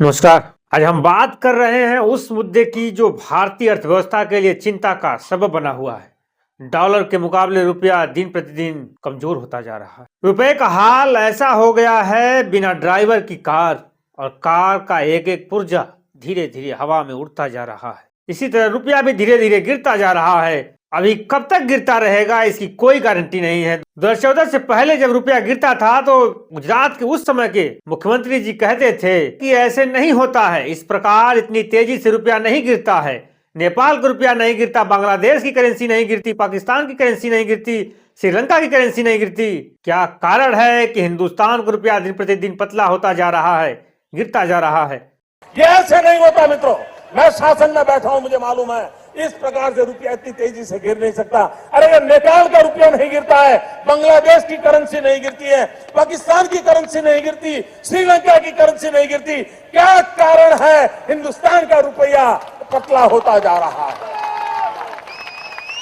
नमस्कार। आज हम बात कर रहे हैं उस मुद्दे की जो भारतीय अर्थव्यवस्था के लिए चिंता का सबब बना हुआ है। डॉलर के मुकाबले रुपया दिन प्रतिदिन कमजोर होता जा रहा है। रुपए का हाल ऐसा हो गया है बिना ड्राइवर की कार, और कार का एक एक पुर्जा धीरे धीरे हवा में उड़ता जा रहा है। इसी तरह रुपया भी धीरे धीरे गिरता जा रहा है। अभी कब तक गिरता रहेगा इसकी कोई गारंटी नहीं है। 2014 से पहले जब रुपया गिरता था तो गुजरात के उस समय के मुख्यमंत्री जी कहते थे कि ऐसे नहीं होता है, इस प्रकार इतनी तेजी से रुपया नहीं गिरता है। नेपाल का रुपया नहीं गिरता, बांग्लादेश की करेंसी नहीं गिरती, पाकिस्तान की करेंसी नहीं गिरती, श्रीलंका की करेंसी नहीं गिरती। क्या कारण है कि हिंदुस्तान का रुपया दिन प्रतिदिन पतला होता जा रहा है, गिरता जा रहा है? ये ऐसे नहीं होता मित्रों। मैं शासन में बैठा हूं, मुझे मालूम है इस प्रकार से रुपया इतनी तेजी से गिर नहीं सकता। अरे ये नेपाल का रुपया नहीं गिरता है, बांग्लादेश की करेंसी नहीं गिरती है, पाकिस्तान की करेंसी नहीं गिरती, श्रीलंका की करेंसी नहीं गिरती। क्या कारण है हिंदुस्तान का रुपया पतला होता जा रहा है?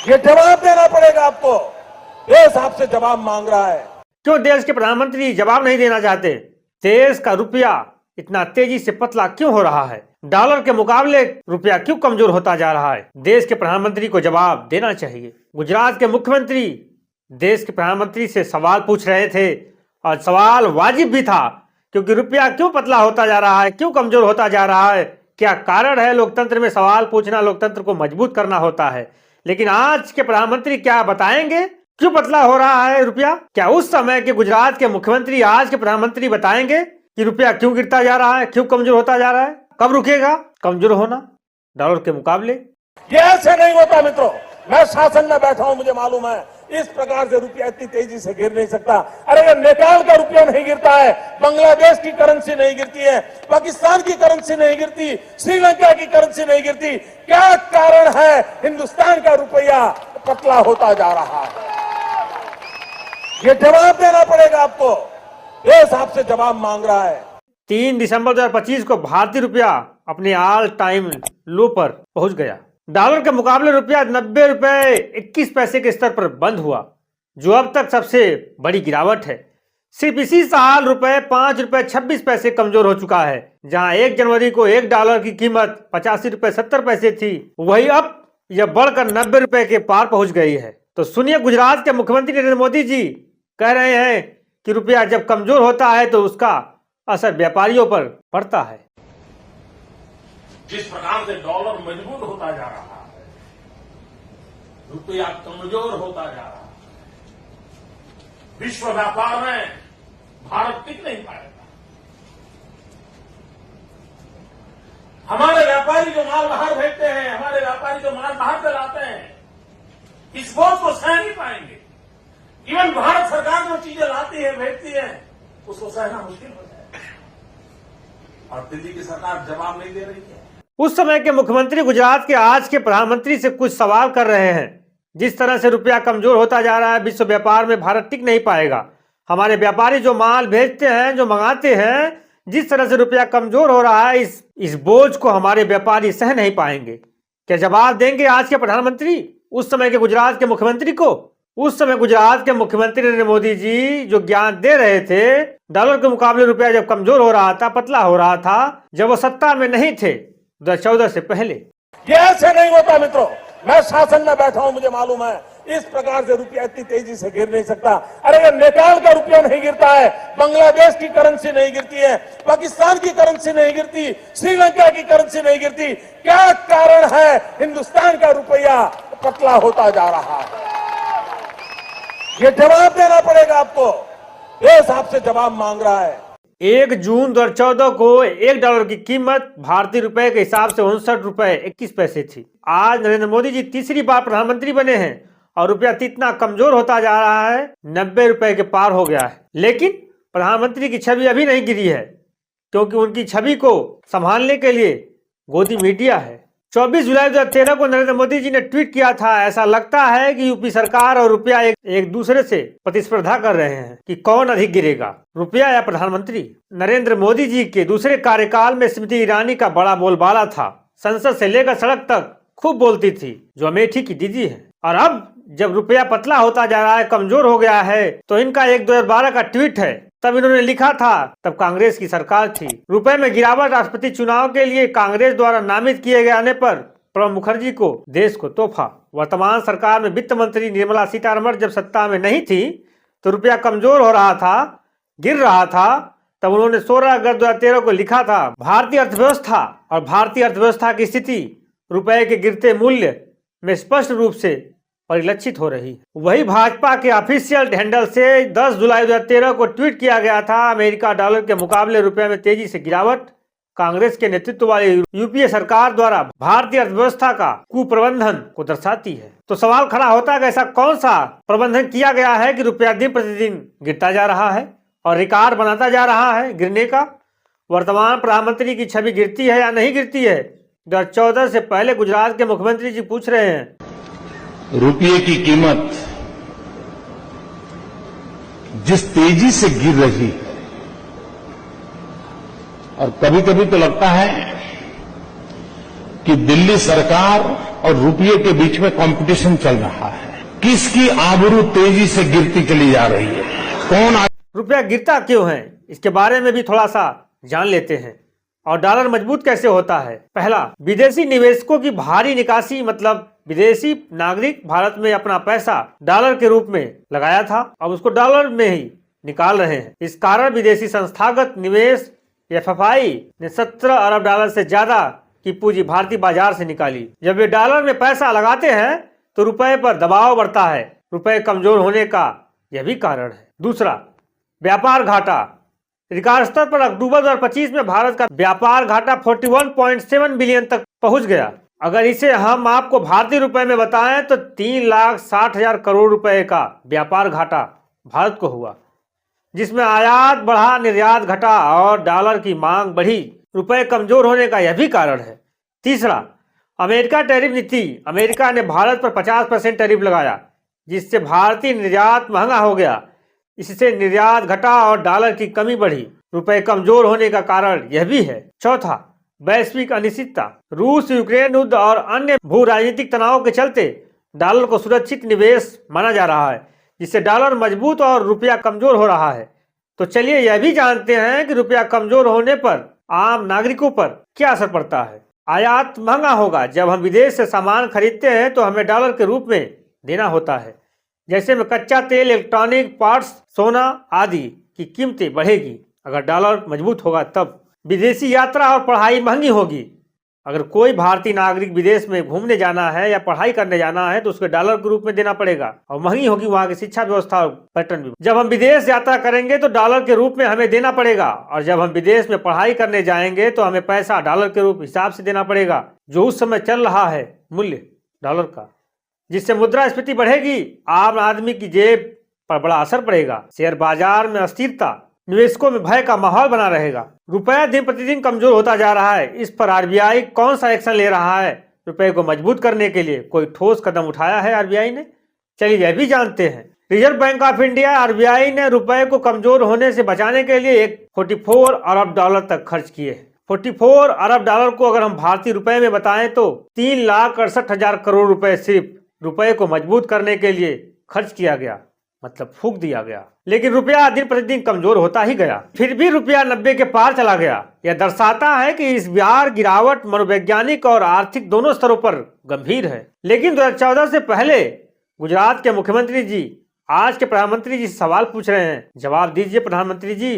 ये जवाब देना पड़ेगा आपको। देश आपसे जवाब मांग रहा है। क्यों देश के प्रधानमंत्री जवाब नहीं देना चाहते? देश का रुपया इतना तेजी से पतला क्यों हो रहा है? डॉलर के मुकाबले रुपया क्यों कमजोर होता जा रहा है? देश के प्रधानमंत्री को जवाब देना चाहिए। गुजरात के मुख्यमंत्री देश के प्रधानमंत्री से सवाल पूछ रहे थे, और सवाल वाजिब भी था, क्योंकि रुपया क्यों पतला होता जा रहा है, क्यों कमजोर होता जा रहा है, क्या कारण है? लोकतंत्र में सवाल पूछना लोकतंत्र को मजबूत करना होता है। लेकिन आज के प्रधानमंत्री क्या बताएंगे क्यों पतला हो रहा है रुपया? क्या उस समय के गुजरात के मुख्यमंत्री आज के प्रधानमंत्री बताएंगे कि रुपया क्यों गिरता जा रहा है, क्यों कमजोर होता जा रहा है? कब रुकेगा कमजोर होना डॉलर के मुकाबले? ये ऐसे नहीं होता मित्रों। मैं शासन में बैठा हूं, मुझे मालूम है इस प्रकार से रुपया इतनी तेजी से गिर नहीं सकता। अरे ये नेपाल का रुपया नहीं गिरता है, बांग्लादेश की करेंसी नहीं गिरती है, पाकिस्तान की करेंसी नहीं गिरती, श्रीलंका की करेंसी नहीं गिरती। क्या कारण है हिंदुस्तान का रुपया पतला होता जा रहा है? ये जवाब देना पड़ेगा आपको। देश आपसे जवाब मांग रहा है। 3 दिसंबर 2025 को भारतीय रुपया अपने ऑल टाइम लो पर पहुंच गया। डॉलर के मुकाबले रुपया 90 रुपए 21 पैसे के स्तर पर बंद हुआ, जो अब तक सबसे बड़ी गिरावट है। सिर्फ इसी साल रुपए 5 रुपए 26 पैसे कमजोर हो चुका है। जहां 1 जनवरी को 1 डॉलर की कीमत 85 रुपए 70 पैसे थी, वही अब यह बढ़कर 90 रुपए के पार पहुंच गई है। तो सुनिए, गुजरात के मुख्यमंत्री नरेंद्र मोदी जी कह रहे हैं कि रुपया जब कमजोर होता है तो उसका असर व्यापारियों पर पड़ता है। जिस प्रकार से डॉलर मजबूत होता जा रहा है, रुपया कमजोर होता जा रहा है, विश्व व्यापार में भारत टिक नहीं पाएगा। हमारे व्यापारी जो माल बाहर भेजते हैं, हमारे व्यापारी जो माल बाहर से लाते हैं, इस बोझ को सह नहीं पाएंगे। इवन भारत सरकार जो चीजें लाती है, भेजती है, उसको सहना मुश्किल हो जाएगा। और दिल्ली की सरकार जवाब नहीं दे रही है। उस समय के मुख्यमंत्री गुजरात के आज के प्रधानमंत्री से कुछ सवाल कर रहे हैं। जिस तरह से रुपया कमजोर होता जा रहा है, विश्व व्यापार में भारत टिक नहीं पाएगा। हमारे व्यापारी जो माल भेजते हैं, जो मंगाते हैं, जिस तरह से रुपया कमजोर हो रहा है, इस बोझ को हमारे व्यापारी सह नहीं पाएंगे। क्या जवाब देंगे आज के प्रधानमंत्री उस समय के गुजरात के मुख्यमंत्री को? उस समय गुजरात के मुख्यमंत्री नरेंद्र मोदी जी जो ज्ञान दे रहे थे, डॉलर के मुकाबले रुपया जब कमजोर हो रहा था, पतला हो रहा था, जब वो सत्ता में नहीं थे 2014 से पहले। ये ऐसे नहीं होता मित्रों। मैं शासन में बैठा हूं, मुझे मालूम है इस प्रकार से रुपया इतनी तेजी से गिर नहीं सकता। अरे ये नेपाल का रुपया नहीं गिरता है, बांग्लादेश की करेंसी नहीं गिरती है, पाकिस्तान की करेंसी नहीं गिरती, श्रीलंका की करेंसी नहीं गिरती। क्या कारण है हिंदुस्तान का रुपया पतला होता जा रहा है? ये जवाब देना पड़ेगा आपको। देश आपसे जवाब मांग रहा है। 1 जून 2014 को 1 डॉलर की कीमत भारतीय रुपए के हिसाब से 59 रुपए 21 पैसे थी। आज नरेंद्र मोदी जी तीसरी बार प्रधानमंत्री बने हैं और रुपया इतना कमजोर होता जा रहा है, 90 रुपए के पार हो गया है। लेकिन प्रधानमंत्री की छवि अभी नहीं गिरी है, क्योंकि उनकी छवि को संभालने के लिए गोदी मीडिया है। 24 जुलाई 2013 को नरेंद्र मोदी जी ने ट्वीट किया था, ऐसा लगता है कि यूपी सरकार और रुपया एक दूसरे से प्रतिस्पर्धा कर रहे हैं कि कौन अधिक गिरेगा, रुपया या प्रधानमंत्री। नरेंद्र मोदी जी के दूसरे कार्यकाल में स्मृति ईरानी का बड़ा बोलबाला था। संसद से लेकर सड़क तक खूब बोलती थी, जो अमेठी की दीदी है। और अब जब रुपया पतला होता जा रहा है, कमजोर हो गया है, तो इनका एक 2012 का ट्वीट है तब इन्होंने लिखा था, तब कांग्रेस की सरकार थी। रुपए में गिरावट राष्ट्रपति चुनाव के लिए कांग्रेस द्वारा नामित किए जाने पर प्रणब मुखर्जी को देश को तोहफा। वर्तमान सरकार में वित्त मंत्री निर्मला सीतारमण जब सत्ता में नहीं थी तो रुपया कमजोर हो रहा था, गिर रहा था। तब उन्होंने 16 अगस्त 2013 को लिखा था, भारतीय अर्थव्यवस्था और भारतीय अर्थव्यवस्था की स्थिति रुपए के गिरते मूल्य में स्पष्ट रूप से परिलक्षित हो रही है। वही भाजपा के ऑफिशियल हैंडल से 10 जुलाई 2013 को ट्वीट किया गया था, अमेरिका डॉलर के मुकाबले रुपए में तेजी से गिरावट कांग्रेस के नेतृत्व वाली यूपीए सरकार द्वारा भारतीय अर्थव्यवस्था का कुप्रबंधन को दर्शाती है। तो सवाल खड़ा होता है कि ऐसा कौन सा प्रबंधन किया गया है कि रुपया दिन प्रतिदिन गिरता जा रहा है और रिकॉर्ड बनाता जा रहा है गिरने का। वर्तमान प्रधानमंत्री की छवि गिरती है या नहीं गिरती है? 2014 से पहले गुजरात के मुख्यमंत्री जी पूछ रहे हैं, रुपये की कीमत जिस तेजी से गिर रही है और कभी कभी तो लगता है कि दिल्ली सरकार और रुपये के बीच में कंपटीशन चल रहा है, किसकी आबरू तेजी से गिरती चली जा रही है, कौन रुपया गिरता क्यों है, इसके बारे में भी थोड़ा सा जान लेते हैं। और डॉलर मजबूत कैसे होता है? पहला, विदेशी निवेशकों की भारी निकासी, मतलब विदेशी नागरिक भारत में अपना पैसा डॉलर के रूप में लगाया था, अब उसको डॉलर में ही निकाल रहे हैं। इस कारण विदेशी संस्थागत निवेश एफएफआई ने 17 अरब डॉलर से ज्यादा की पूंजी भारतीय बाजार से निकाली। जब वे डॉलर में पैसा लगाते हैं तो रुपए पर दबाव बढ़ता है, रुपए कमजोर होने का यह भी कारण है। दूसरा, व्यापार घाटा। रिकॉर्ड स्तर पर अक्टूबर 2025 में भारत का व्यापार घाटा 41.7 बिलियन तक पहुंच गया। अगर इसे हम आपको भारतीय रुपए में बताएं तो 3,60,000 करोड़ रुपए का व्यापार घाटा भारत को हुआ, जिसमें आयात बढ़ा, निर्यात घटा और डॉलर की मांग बढ़ी। रुपए कमजोर होने का यह भी कारण है। तीसरा, अमेरिका टैरिफ नीति। अमेरिका ने भारत पर 50% टैरिफ लगाया, जिससे भारतीय निर्यात महंगा हो गया। इससे निर्यात घटा और डॉलर की कमी बढ़ी। रुपए कमजोर होने का कारण यह भी है। चौथा, वैश्विक अनिश्चितता। रूस यूक्रेन युद्ध और अन्य भू राजनीतिक तनाव के चलते डॉलर को सुरक्षित निवेश माना जा रहा है, जिससे डॉलर मजबूत और रुपया कमजोर हो रहा है। तो चलिए यह भी जानते हैं कि रुपया कमजोर होने पर आम नागरिकों पर क्या असर पड़ता है। आयात महंगा होगा। जब हम विदेश से सामान खरीदते हैं तो हमें डॉलर के रूप में देना होता है। जैसे में कच्चा तेल, इलेक्ट्रॉनिक पार्ट्स, सोना आदि की कीमतें बढ़ेगी। अगर डॉलर मजबूत होगा तब विदेशी यात्रा और पढ़ाई महंगी होगी। अगर कोई भारतीय नागरिक विदेश में घूमने जाना है या पढ़ाई करने जाना है तो उसके डॉलर के रूप में देना पड़ेगा और महंगी होगी वहाँ की शिक्षा व्यवस्था और पर्यटन भी। जब हम विदेश यात्रा करेंगे तो डॉलर के रूप में हमें देना पड़ेगा और जब हम विदेश में पढ़ाई करने जाएंगे तो हमें पैसा डॉलर के रूप हिसाब से देना पड़ेगा, जो उस समय चल रहा है मूल्य डॉलर का, जिससे मुद्रास्फीति बढ़ेगी। आम आदमी की जेब पर बड़ा असर पड़ेगा। शेयर बाजार में अस्थिरता, निवेशकों में भय का माहौल बना रहेगा। रुपया दिन प्रतिदिन कमजोर होता जा रहा है। इस पर आरबीआई कौन सा एक्शन ले रहा है? रुपए को मजबूत करने के लिए कोई ठोस कदम उठाया है आरबीआई ने? चलिए यह भी जानते हैं। Reserve bank of India RBI ने रुपए को कमजोर होने से बचाने के लिए 44 अरब डॉलर तक खर्च किए। 44 अरब डॉलर को अगर हम भारतीय रुपए में बताएं तो 3,68,000 करोड़ रुपए सिर्फ रुपए को मजबूत करने के लिए खर्च किया गया, मतलब फूंक दिया गया। लेकिन रुपया दिन प्रतिदिन कमजोर होता ही गया। फिर भी रुपया 90 के पार चला गया। यह दर्शाता है कि इस बार गिरावट मनोवैज्ञानिक और आर्थिक दोनों स्तरों पर गंभीर है। लेकिन 2014 से पहले गुजरात के मुख्यमंत्री जी आज के प्रधानमंत्री जी से सवाल पूछ रहे हैं। जवाब दीजिए प्रधानमंत्री जी।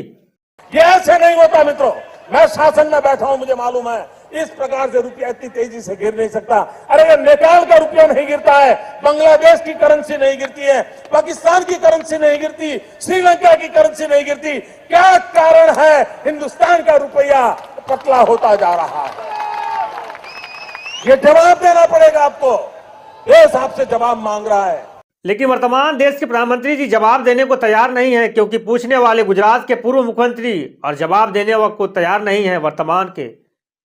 ये ऐसे नहीं होता मित्रों। मैं शासन में बैठा हूं, मुझे मालूम है इस प्रकार से रुपया इतनी तेजी से गिर नहीं सकता। अरे ये नेपाल का रुपया नहीं गिरता है, बांग्लादेश की करेंसी नहीं गिरती है, पाकिस्तान की करेंसी नहीं गिरती, श्रीलंका की करेंसी नहीं गिरती। क्या कारण है हिंदुस्तान का रुपया पतला होता जा रहा है? ये जवाब देना पड़ेगा आपको। देश आपसे जवाब मांग रहा है। लेकिन वर्तमान देश के प्रधानमंत्री जी जवाब देने को तैयार नहीं है, क्योंकि पूछने वाले गुजरात के पूर्व मुख्यमंत्री और जवाब देने को तैयार नहीं है वर्तमान के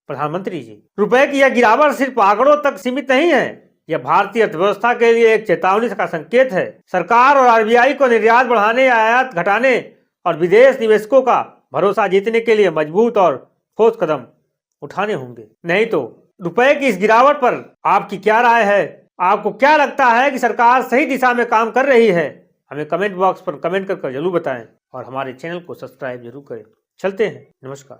प्रधानमंत्री जी। रुपए की यह गिरावट सिर्फ आंकड़ों तक सीमित नहीं है, यह भारतीय अर्थव्यवस्था के लिए एक चेतावनी का संकेत है। सरकार और आरबीआई को निर्यात बढ़ाने, आयात घटाने और विदेश निवेशकों का भरोसा जीतने के लिए मजबूत और ठोस कदम उठाने होंगे। नहीं तो रुपए की इस गिरावट पर आपकी क्या राय है? आपको क्या लगता है कि सरकार सही दिशा में काम कर रही है? हमें कमेंट बॉक्स पर कमेंट कर जरूर बताएं। और हमारे चैनल को सब्सक्राइब जरूर करें। चलते हैं, नमस्कार।